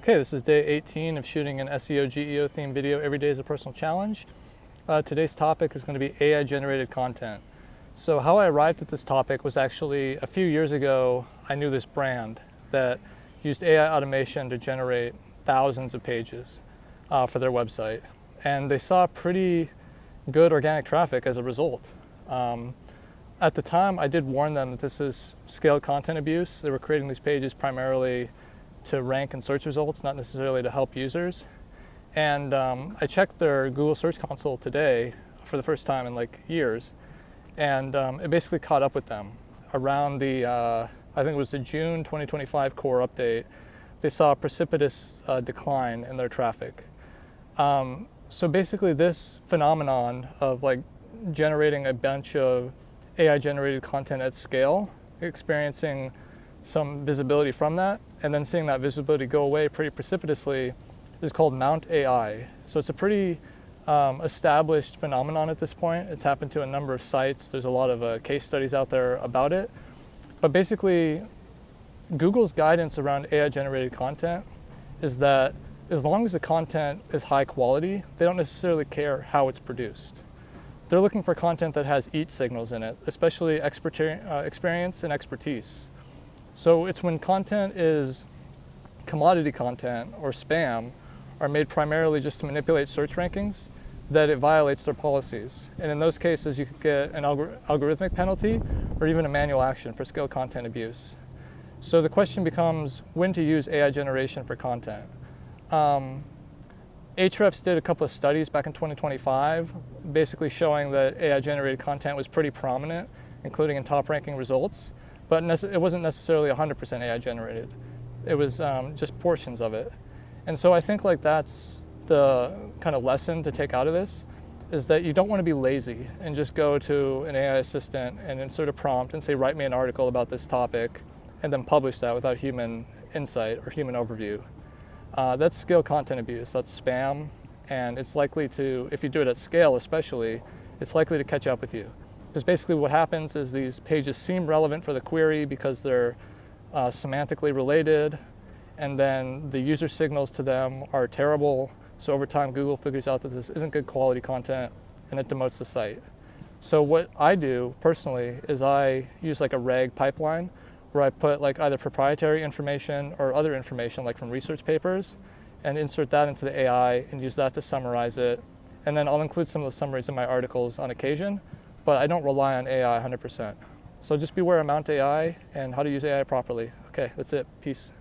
Okay, this is day 18 of shooting an SEO GEO themed video. Every day is a personal challenge. Today's topic is going to be AI generated content. So how I arrived at this topic was actually a few years ago. I knew this brand that used AI automation to generate thousands of pages for their website. And they saw pretty good organic traffic as a result. At the time, I did warn them that this is scaled content abuse. They were creating these pages primarily to rank in search results, not necessarily to help users. And I checked their Google Search Console today for the first time in like years, and it basically caught up with them. Around the, I think it was the June 2025 core update, they saw a precipitous decline in their traffic. So basically this phenomenon of like generating a bunch of AI generated content at scale, experiencing some visibility from that, and then seeing that visibility go away pretty precipitously is called Mount AI. So it's a pretty established phenomenon at this point. It's happened to a number of sites. There's a lot of case studies out there about it. But basically, Google's guidance around AI generated content is that as long as the content is high quality, they don't necessarily care how it's produced. They're looking for content that has EAT signals in it, especially experience and expertise. So it's when content is commodity content or spam are made primarily just to manipulate search rankings that it violates their policies. And in those cases, you could get an algorithmic penalty or even a manual action for scaled content abuse. So the question becomes when to use AI generation for content. Ahrefs did a couple of studies back in 2025, basically showing that AI generated content was pretty prominent, including in top ranking results. But it wasn't necessarily 100% AI generated. It was just portions of it. And so I think like that's the kind of lesson to take out of this, is that you don't want to be lazy and just go to an AI assistant and insert a prompt and say, write me an article about this topic, and then publish that without human insight or human overview. That's scale content abuse, that's spam, and it's likely to, if you do it at scale especially, it's likely to catch up with you. Because basically what happens is these pages seem relevant for the query because they're semantically related, and then the user signals to them are terrible. So over time, Google figures out that this isn't good quality content and it demotes the site. So what I do personally is I use like a RAG pipeline where I put like either proprietary information or other information like from research papers and insert that into the AI and use that to summarize it. And then I'll include some of the summaries in my articles on occasion, but I don't rely on AI 100%. So just beware of Mount AI and how to use AI properly. Okay, that's it. Peace.